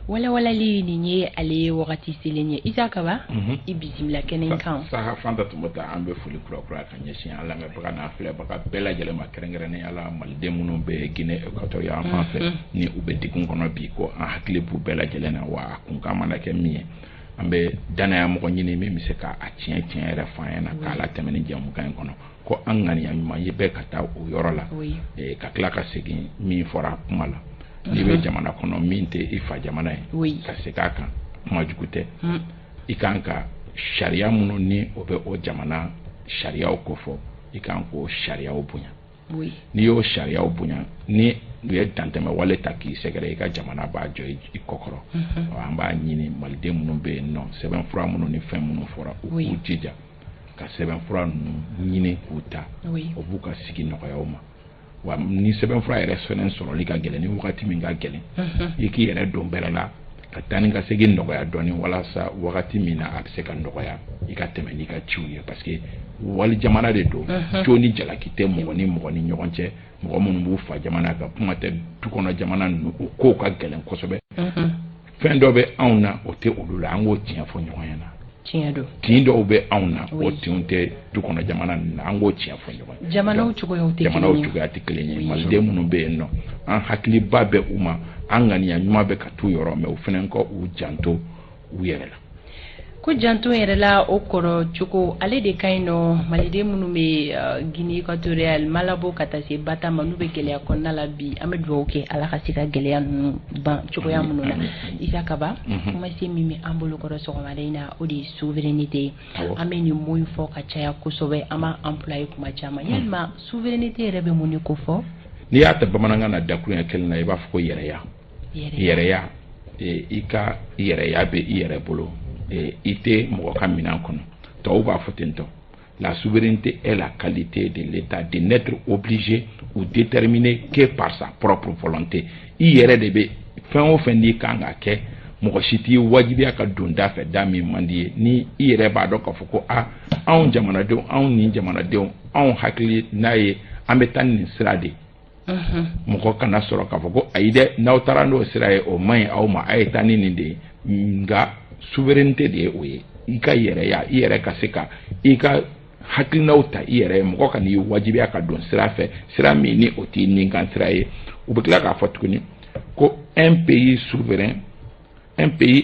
wala li ni nye ale wakati selenye isaka ba ibisimila kenen kan sa fanta tumata ambe fuli kura kan yeshin ala me baka na fle baka bela jele makerengere ne ala malde munu be Guinée Équatoriale en fait ni ube dikun kono bi ko an hakle bu bela jele na wa kun kama na ke mi ambe dana ya mo nyini mi se ka a tien re fa na kala temeni jamu kan kono ko an ngani ya ma yebe kata o yorola e ka kla ka segin mi fora kumala ni be jamana kono minte ifa jamana ka se ka kan kuma jukute ikanka sharia muno ni obe o jamana sharia o kofo ikanko sharia o bunya ni yo sharia o bunya ni ye tanteme wale taki segere ka jamana ba jo ikokoro amba nyini malde muno be no seben fura muno ni fem muno fora o jija ka seben fura nyini kuta o buka sigi no yoma wa ni seben fura resonance soro liga gele ni wakati minga gele yiki yere do berala ka tani ka segi no ya doni wala sa wakati mina abse ka no ya ikateme ni ka chiuye parce que wali jamana de do joni jala kite mo ni nyogonche mo mun bu fa jamana ka kuma te tukono jamana no ko ka gelen kosobe fen do be auna o te olula ango tia fo nyoyana tindo be auna o tiunte tukono jamana na ango tia fo nyoyana jamana o chugo yote jamana o chugo atiklenye malde mun be no an hakli babe uma angani ya nyuma be katu yoro me o fenen ko u janto u yerela ko janto yere la okoro chuko ale de kaino malide munu me Guinée Équatoriale malabo kata se bata manu be gele akonna la bi amedwo oke ala kasika gele anu ban chuko ya munu na isaka ba kuma se mimi ambolo koro so na odi souveraineté ameni moy fo ka chaya kusobe ama employé kuma chama yelma souveraineté rebe muni ko fo ni ata bamananga na dakuru ya kelna iba fo yere ya ika yere ya be yere bolo ite mo ka minan kono to ba fotento la souveraineté est la qualité de l'état de n'être obligé ou déterminé que par sa propre volonté yere de be fin o fin ni kanga ke mo shiti wajibi aka donda fe dami mandi ni yere ba do ko foko an jamana de an ni jamana de an hakli naye ambetan ni sirade mo kana soro ka foko aide na utarando siraye o mai au ma aytani ni de nga souveraineté de oye ika yere ka seka ika hakinauta yere mo ka ni wajibi aka don sirafe sira mi ni oti ni kan siraye ubikla ka fotukuni ko un pays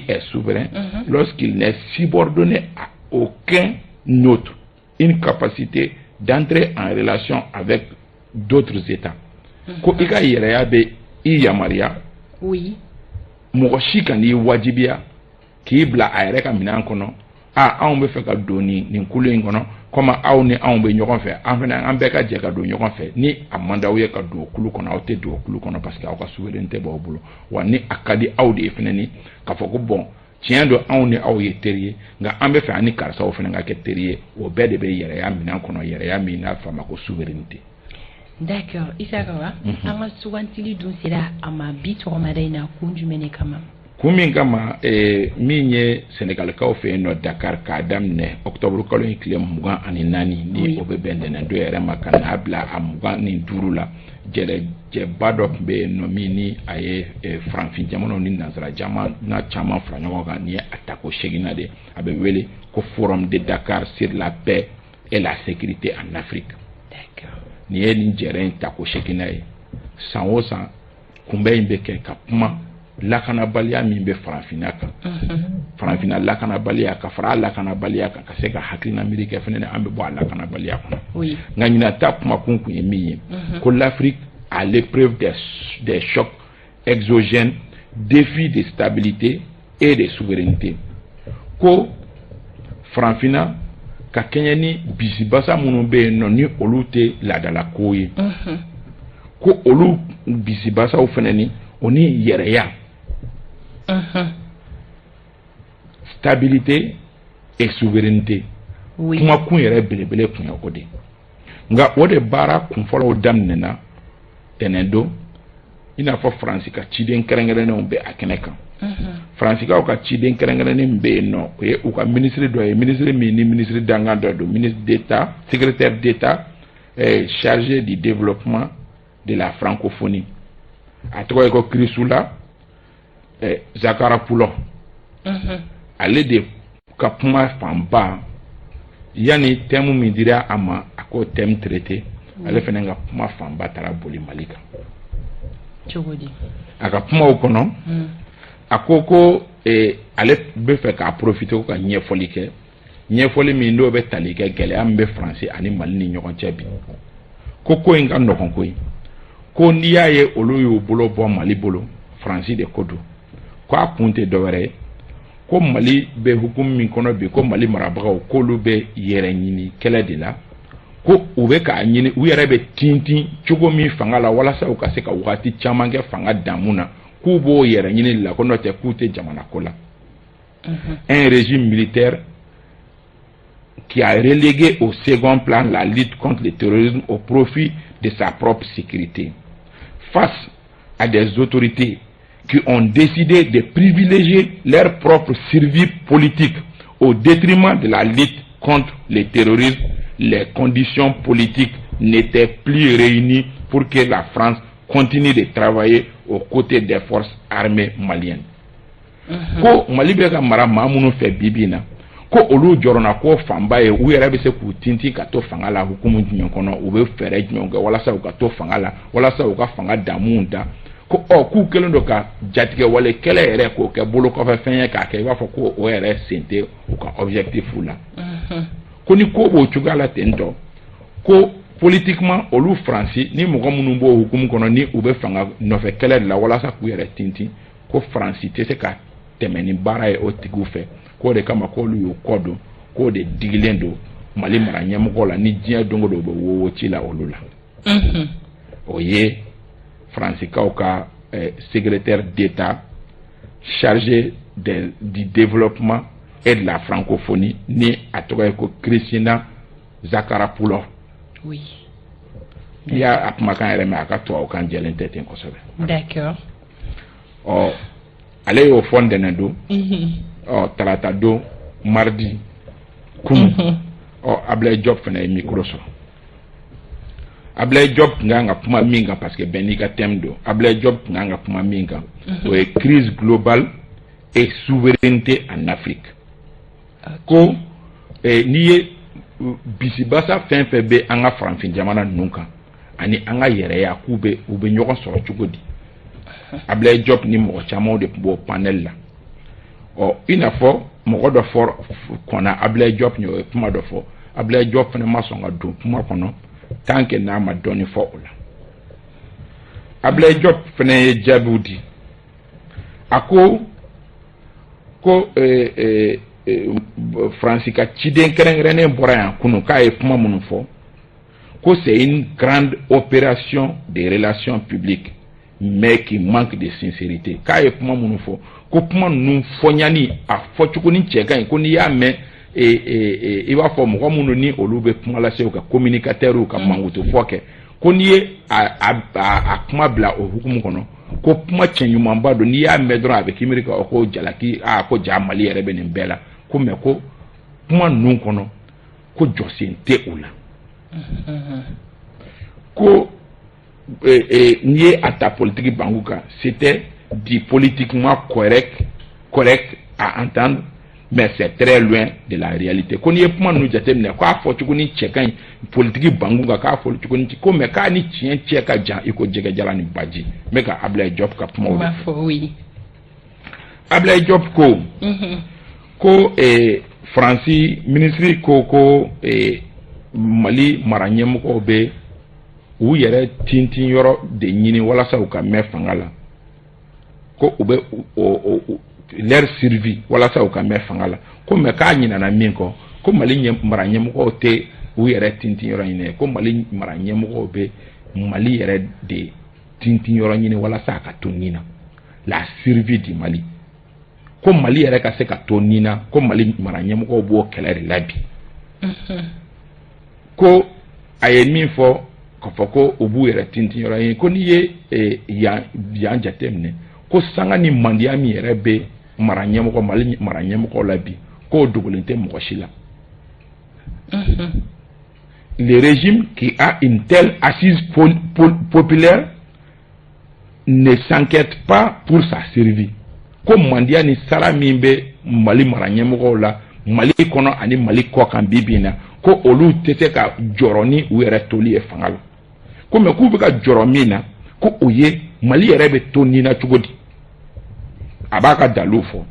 est souverain lorsqu'il n'est subordonné à aucun autre une capacité d'entrer en relation avec d'autres états ko ika yere ya be iyamaria mo shika ni wajibia kibla ayre ka minan kono an be fe ka doni ni kulen kono koma aw ni an be nyogon fe an be ka je ka do nyogon fe ni amanda wo ka do kulu kono aw te do kulu kono parce que aw ka souveraineté ba obulo wa ni akadi aw de feneni ka foko bon tien do an ni aw ye teriye nga an be fe ani karsa wo fenanga ke teriye wo be de be yere ya minan kono yere ya mina fa ma ko souveraineté. D'accord, isakawa anga suwantili dun sira ama bito madaina kunjumene kama kumi kama minye Senegal ka ofe no Dakar ka damne octobre kalo ikle mugan ani nani ni obe bende na do yere makana abla amugan ni durula je bado be no mini aye franfin jamono ni nazara jama na chama franyo ga ni atako shegina de abe wele ko forum de Dakar sur la paix et la sécurité en Afrique. D'accord. Ni en jeren tako shegina e sanwosa kumbe imbeke kapuma lakana balia mimbe farafina kan farafina lakana balia ka fara lakana balia ka se ka hakina amerika fenene ambe bo lakana balia kan nganyina tap makunku yemi ko l'Afrique à l'épreuve des chocs exogènes, défis de stabilité et de souveraineté ko farafina ka kenyani bisibasa munumbe no ni olute la dala koyi ko olu bisibasa o feneni oni yereya stabilité et souveraineté kuma kun yere belebele kun yakode nga ode bara kun folo damnena tenendo ina fo France ka ciden kerengere no be akeneka France ka ka ciden kerengere ne be no e u ka ministre do e ministre mini ministre dangando do ministre d'état secrétaire d'état chargé du développement de la francophonie atoy ko Krisula Zakarapulo ale de ka kuma fanba yani thème min dira ama ako thème traité ale fana ka kuma fanba tara boli Mali kan cogodi aka kuma o kono akoko ale be fɛ ka profiter ko ka ɲɛfɔli kɛ ɲɛfɔli min n'o bɛ tali kɛ gɛlɛya min bɛ France ani Mali ni ɲɔgɔn cɛ bi ko in ka nɔgɔn ko in ko n'i y'a ye olu y'u bolo bɔ Mali bolo France de ko don ko a kun tɛ dɔwɛrɛ ye ko Mali bɛ hukumu min kɔnɔ bi ko Mali marabagaw k'olu bɛ yɛrɛ ɲini kɛlɛ de la ko u bɛ k'a ɲini u yɛrɛ bɛ tintin cogo min fanga la walasa u ka se ka waati caman kɛ fanga damu na k'u b'o yɛrɛ ɲini la ko n'o tɛ k'u tɛ jamana ko la un régime militaire qui a relégué au second plan la lutte contre le terrorisme au profit de sa propre sécurité face à des autorités qui ont décidé de privilégier leur propre survie politique au détriment de la lutte contre le terrorisme. Les conditions politiques n'étaient plus réunies pour que la France continue de travailler aux côtés des forces armées maliennes. Ko Mali bɛ ka mara maa minnu fɛ bibi na ko olu jɔrɔna ko fanba ye u yɛrɛ bɛ se k'u tintin ka to fanga la hukumu jumɛn kɔnɔ u bɛ fɛɛrɛ jumɛn kɛ walasa u ka to fanga la walasa u ka fanga damuw da ko k'u kɛlen don ka jatigɛ wale kɛlɛ yɛrɛ k'o kɛ bolo kɔfɛ fɛn ye k'a kɛ i b'a fɔ ko o yɛrɛ sen tɛ u ka objectif la ko ni ko b'o cogoya la ten tɔ ko politiquement olu Faransi ni mɔgɔ minnu b'o hukumu kɔnɔ ni u bɛ fanga nɔfɛ kɛlɛ de la walasa k'u yɛrɛ tintin ko Faransi tɛ se ka tɛmɛ ni baara ye o tigiw fɛ k'o de kama k'olu y'o kɔ don k'o de digilen don Mali mara ɲɛmɔgɔw la ni diɲɛ don o don u bɛ wowo ci la olu la o ye Fransikaw ka secrétaire d'État chargé du développement et de la francophonie ni a tɔgɔ ye ko Christina Zakarapulo. Oui. Il y a a kumakan yɛrɛ mɛn a ka tubabukan jɛlen tɛ ten kosɛbɛ. D'accord. Ale y'o fɔ ntɛnɛn don. Talata don mardi kunu. Ablaye Diop fana ye micro sɔrɔ. Ablaye Diop tun kan ka kuma min kan parce que bɛn n'i ka thème don. Ablaye Diop tun kan ka kuma min kan o ye crise globale et souveraineté en Afrique. Ko n'i ye bisibasa fɛn fɛn bɛ an ka farafin jamana ninnu kan ani an ka yɛrɛya k'u bɛ ɲɔgɔn sɔrɔ cogo di. Ablaye Diop ni mɔgɔ caman de tun b'o panel la. I n'a fɔ mɔgɔ dɔ fɔ kɔnna Ablaye Diop y'o kuma dɔ fɔ Ablaye Diop fana ma sɔn ka don kuma kɔnɔ tant que n'a ma dɔɔni fɔ o la. Ablaye Diop fana ye jaabiw di. A ko Fransi ka ciden kɛrɛnkɛrɛnnen bɔra yan kunu k'a ye kuma minnu fɔ ko c'est une grande opération de relations publiques mais qui manque de sincérité k'a ye kuma minnu fɔ ko kuma ninnu fɔɲani a fɔcogo ni cɛ ka ɲi ko n'i y'a mɛn i b'a fɔ mɔgɔ minnu ni olu bɛ kuma lase u ka communicateurs ka mankutu fɔ kɛ ko n'i ye a kuma bila o hukumu kɔnɔ ko kuma cɛɲumanba don n'i y'a mɛn dɔrɔn a bɛ kimiri ka ko jalaki ko ja Mali yɛrɛ bɛ nin bɛɛ la ko mais ko kuma ninnu kɔnɔ ko jɔsen tɛ o la ko n'i ye a ta politique banku kan c'était du politiquement correct à entendre mais c'est très loin de la réalité ko n'i ye kuma ninnu jateminɛ k'a fɔ cogo ni cɛ ka ɲi politique banku kan k'a fɔ cogo ni ko mais k'a ni tiɲɛ cɛ ka jan i ko jɛgɛ jalan ni baji n bɛ ka Ablaye Diop ka kumaw de fɔ. Ablaye Diop ko Faransi ministre ko Mali mara ɲɛmɔgɔw bɛ u yɛrɛ tintin yɔrɔ de ɲini walasa u ka mɛn fanga la ko u bɛ leur survie walasa u ka mɛn fanga la ko mais k'a ɲinana min kɔ ko Mali mara ɲɛmɔgɔw tɛ u yɛrɛ tintin yɔrɔ ɲini ko Mali mara ɲɛmɔgɔw bɛ Mali yɛrɛ de tintin yɔrɔ ɲini walasa a ka to nin na la survie du Mali ko Mali yɛrɛ ka se ka to nin na ko Mali mara ɲɛmɔgɔw b'o kɛlɛ de la bi ko a ye min fɔ k'a fɔ ko u b'u yɛrɛ tintin yɔrɔ ɲini ko n'i ye yan jateminɛ ko sanga ni mandiya min yɛrɛ bɛ Mali mara ɲɛmɔgɔw la bi k'o dogolen tɛ mɔgɔ si la. Le régime qui a une telle assise populaire ne s'inquiète pas pour sa survie. ko mandiya ni sara min bɛ Mali mara ɲɛmɔgɔw la Mali kɔnɔ ani Mali kɔ kan bi bi in na ko olu tɛ se ka jɔrɔ ni u yɛrɛ toli ye fanga la ko mais k'u bɛ ka jɔrɔ min na ko o ye Mali yɛrɛ bɛ to nin na cogo di a b'a ka dalilu fɔ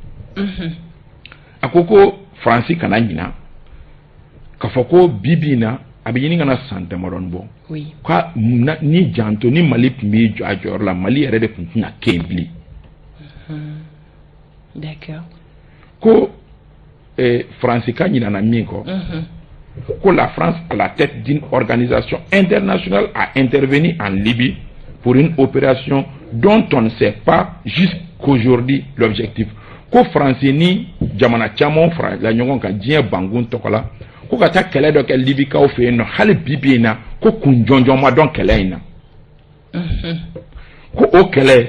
a ko Faransi kana ɲina k'a fɔ ko bi bi in na a bɛ ɲini kana san damadɔni bɔ ka ni janto ni Mali tun bɛ jɔ a jɔyɔrɔ la Mali yɛrɛ de tun tɛna kɛ yen bilen d'accord ko Faransi ka ɲinana min kɔ que la France, à la tête d'une organisation internationale, a intervenu en Libye pour une opération dont on ne sait pas jusqu'aujourd'hui l'objectif. Que France ni jamana caman la ɲɔgɔn kan diɲɛ bangun tɔgɔ la ko ka taa kɛlɛ dɔ kɛ Libikaw fɛ yen nɔ hali bi bi in na ko kun jɔnjɔn ma dɔn kɛlɛ in na ko o kɛlɛ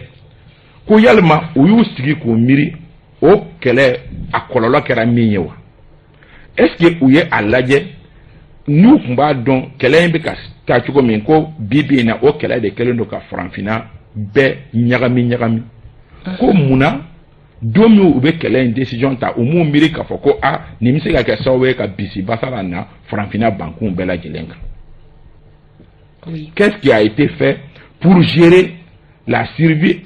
ko yalima u y'u sigi k'u miiri o kɛlɛ a kɔlɔlɔ kɛra min ye wa est-ce que u ye a lajɛ n'u tun b'a dɔn kɛlɛ in bɛ ka taa cogo min ko bi bi in na o kɛlɛ de kɛlen don ka farafinna bɛɛ ɲagami ko munna don min u bɛ kɛlɛ in décision ta u m'u miiri k'a fɔ ko nin bɛ se ka kɛ sababu ye ka bisi basala na farafinna bankun bɛɛ lajɛlen kan qu'est-ce qui a été fait pour gérer la survie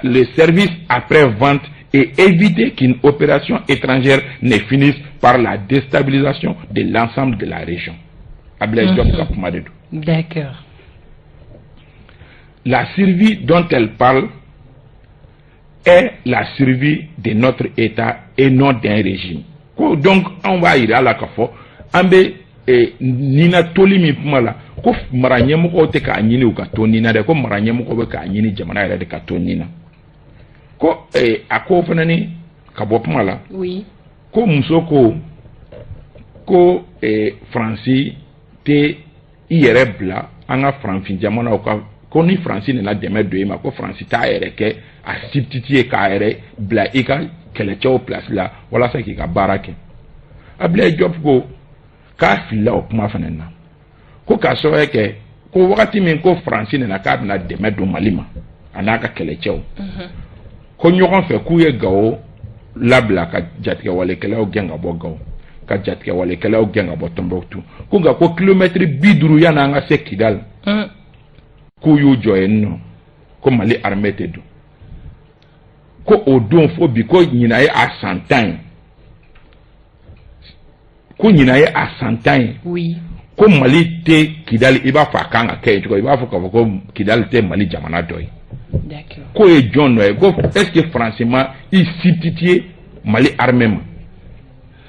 le service après vente et éviter qu'une opération étrangère ne finisse par la déstabilisation de l'ensemble de la région. D'accord. La survie dont elle parle est la survie de notre État et non d'un régime. Donc, on va y aller à la kafo. Ambe nina toli mi kuma la ko mara ɲɛmɔgɔw tɛ k'a ɲini u ka to nina dɛ ko mara ɲɛmɔgɔw bɛ k'a ɲini jamana yɛrɛ de ka to nina ko a ko fana ni ka bɔ kuma la ko muso ko Faransi tɛ i yɛrɛ bila an ka farafin jamanaw ka ko ni Faransi nana dɛmɛ don i ma ko Faransi t'a yɛrɛ kɛ a substitut ye k'a yɛrɛ bila i ka kɛlɛcɛw place la walasa k'i ka baara kɛ Abdoulaye Diop ko k'a filila o kuma fana na ko k'a sababu kɛ ko wagati min ko Faransi nana k'a bɛna dɛmɛ don Mali ma a n'a ka kɛlɛcɛw ko ɲɔgɔn fɛ k'u ye Gawo labila ka jatigɛwalekɛlaw gɛn ka bɔ Gawo ka jatigɛwalekɛlaw gɛn ka bɔ Tombouctou ko nka ko kilomɛtiri 50 yanni an ka se Kidal k'u y'u jɔ yen nɔ ko Mali armée tɛ don ko o don fo bi ko ɲina ye a san 10 ye ko ɲina ye a san 10 ye ko Mali tɛ Kidal i b'a fɔ a kan ka kɛ cogo i b'a fɔ k'a fɔ ko Kidal tɛ Mali jamana dɔ ye ko ye jɔn dɔ ye ko est-ce que Faransi ma i substituer Mali armée ma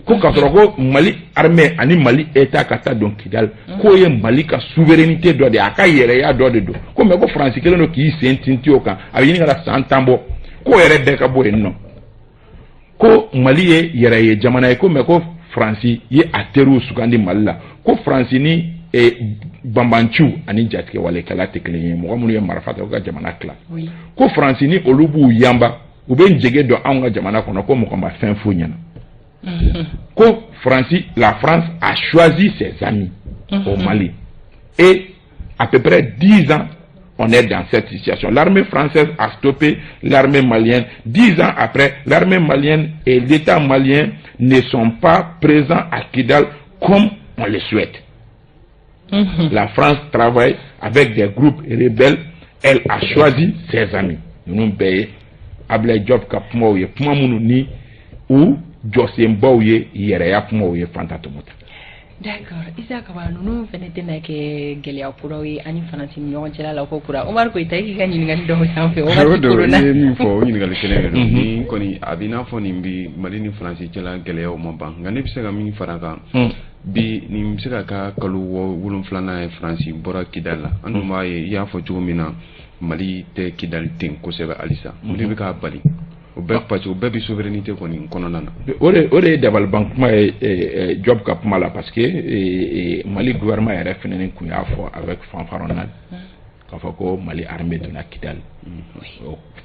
ko k'a sɔrɔ ko Mali armée ani Mali État ka taa don Kidal k'o ye Mali ka souveraineté dɔ de a ka yɛrɛya dɔ de don ko mais ko Faransi kelen don k'i sen tinti o kan a bɛ ɲini ka na san 10 bɔ ko yɛrɛ bɛɛ ka bɔ yen nɔ ko Mali ye yɛrɛ ye jamana ye ko mais ko Faransi ye a teriw sugandi Mali la ko Faransi ni Banbanciw ani jatigɛwalekɛla tɛ kelen ye mɔgɔ minnu ye marifa ta u ka jamana tila ko Faransi ni olu b'u yanba u bɛ njɛgɛ dɔn anw ka jamana kɔnɔ ko mɔgɔ ma fɛn f'u ɲɛna ko la France a choisi ses amis au Mali et à peu près 10 ans on est dans cette situation. L'armée française a stoppé l'armée malienne. 10 ans après, l'armée malienne et l'État malien ne sont pas présents à Kidal comme on le souhaite. La France travaille avec des groupes rebelles. Elle a choisi ses amis. Nous payons Abdoulaye Diop ka kuma ou ye kuma munu ni ou Josemba ou ye Yereya kuma ou ye Fanta Tomota. D'accord. Isa kaba nunu fene tena ke gɛlɛya kuraw ye ani Faransi ni ɲɔgɔn cɛla la ko kura Omar ko ita k'i ka ɲininkali dɔw sanfɛ o waati korona ye min fɔ o ɲininkali kelen de ni kɔni a b'i n'a fɔ nin bi Mali ni Faransi cɛla gɛlɛyaw ma ban nka ne bɛ se ka min fara kan bi nin bɛ se ka kɛ kalo 7 ye Faransi bɔra Kidal la an dun b'a ye i y'a fɔ cogo min na Mali tɛ Kidal ten kosɛbɛ halisa o de bɛ k'a bali o bɛɛ parce que o bɛɛ bɛ souveraineté kɔni kɔnɔna na o de dabaliban kuma ye Diop ka kuma la parce que Mali gouvernement yɛrɛ fɛnɛ ni kun y'a fɔ avec fanfaronnade k'a fɔ ko Mali armée donna Kidal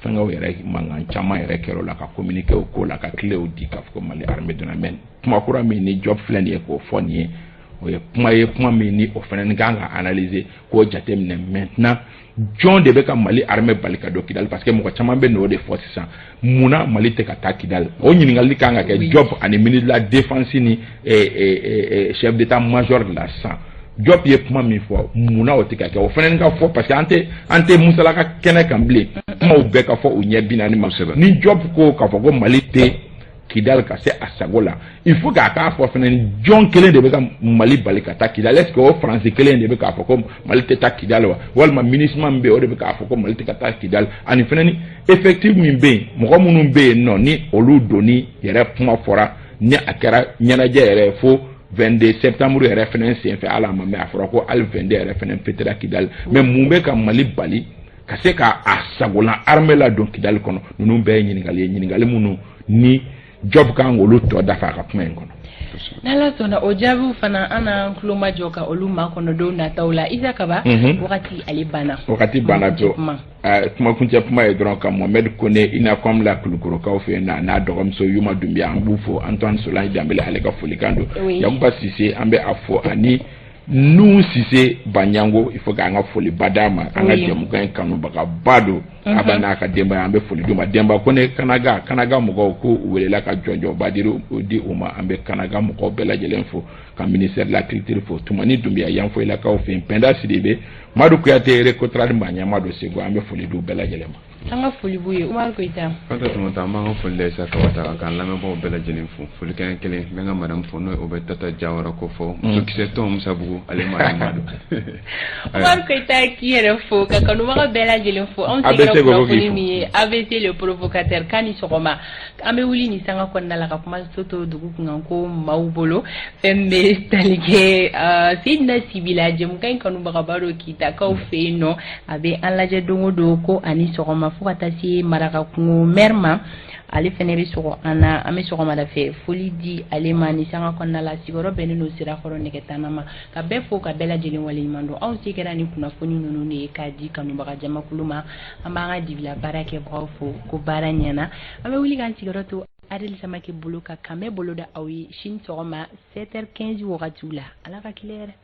fɛngɛw yɛrɛ mankan caman yɛrɛ kɛr'o la ka communiqué o ko la ka clé di k'a fɔ ko Mali armée donna mais kuma kura min ni Diop filɛ nin ye k'o fɔ nin ye o ye kuma min ni o fana kan ka analyser k'o jateminɛ maintenant jɔn de bɛ ka Mali armée bali ka don Kidal parce que mɔgɔ caman bɛ n'o de fɔ sisan munna Mali tɛ ka taa Kidal o ɲininkali kan ka kɛ Job ani ministre de la défense ni chef d'état-major de la sang Job ye kuma min fɔ munna o tɛ ka kɛ o fana ka fɔ parce que an tɛ musala ka kɛnɛ kan bilen kumaw bɛɛ ka fɔ u ɲɛ bi naani ma ni Job ko k'a fɔ ko Mali tɛ Kidal ka se a sago la il faut k'a fɔ fana jɔn kelen de bɛ ka Mali bali ka taa Kidal est-ce que o Faransi kelen de bɛ k'a fɔ ko Mali tɛ taa Kidal wa walima ministre min bɛ yen o de bɛ k'a fɔ ko Mali tɛ ka taa Kidal ani fana ni effectif min bɛ yen mɔgɔ minnu bɛ yen nɔ ni olu donni yɛrɛ kuma fɔra ni a kɛra ɲɛnajɛ yɛrɛ fo 22 septembre yɛrɛ fana senfɛ ala ma mɛ a fɔra ko hali 22 yɛrɛ fana fêtera Kidal mais mun bɛ ka Mali bali ka se ka a sagola armée la don Kidal kɔnɔ ninnu bɛɛ ye ɲininkali minnu ni Job kan olu tɔ dafa ka kuma in kɔnɔ n'ala sɔnna o jaabiw fana an n'an tulo ma jɔ ka olu makɔnɔ don nataw la Isa Kaba wagati ale banna to kumakuncɛ kuma ye dɔrɔn ka Mohamed Kone ina comme la Kulukorokaw fɛ n'a dɔgɔmuso Yuma Dumbiya an b'u fɔ Antoine Solange Dembele ale ka folikan don Yakuba Sise an bɛ a fɔ ani Nu Sise Banyango il faut k'an ka foliba d'a ma an ka jɛmukan in kanubagaba don a b'a n'a ka denbaya an bɛ foli d'u ma Demba Kone Kanaga mɔgɔw ko u welela ka jɔnjɔnba di u ma an bɛ Kanaga mɔgɔw bɛɛ lajɛlen fo ka ministère de la culture fo Tumani Dumbiya Yanfoyilakaw fɛ yen Penda Sidibe Madu Kuyate Récotrade Maɲama do Segu an bɛ foli d'u bɛɛ lajɛlen ma an ka foli b'u ye Umaru Koyita kanta tumata an b'an ka foli da Isa Kawata k'an lamɛnbagaw bɛɛ lajɛlen fo foli kelen n bɛ ka madame fo n'o o bɛ Tata Jawara ko fɔ musokisɛ tɔn Musabugu ale ma don Umaru Koyita k'i yɛrɛ fo ka kanubaga bɛɛ lajɛlen fo anw seginna kunnafoni min ye ABC le provocateur k'a ni sɔgɔma an bɛ wuli ni sanga kɔnɔna la ka kuma soto dugu kunkan ko maaw bolo fɛn bɛ tali kɛ Seydina Sibila jɛmukan in kanubagaba dɔ Keyitakaw fɛ yen nɔ a bɛ an lajɛ don o don ko ani sɔgɔma fo ka taa se Marakakungo maire ma ale fɛnɛ bɛ sɔgɔ an na an bɛ sɔgɔmada fɛ foli di ale ma ni sanga kɔnɔna la sigiyɔrɔ bɛnnen don sirakɔrɔ nɛgɛtana ma ka bɛɛ fo ka bɛɛ lajɛlen waleɲuman dɔn anw se kɛra ni kunnafoni ninnu de ye k'a di kanubaga jamakulu ma an b'an ka dibila baara kɛbagaw fo ko baara ɲɛna an bɛ wuli k'an sigiyɔrɔ to Adel Samake bolo ka kanbɛ bolo da aw ye sini sɔgɔma 7h15 wagatiw la ala ka tile yɛrɛ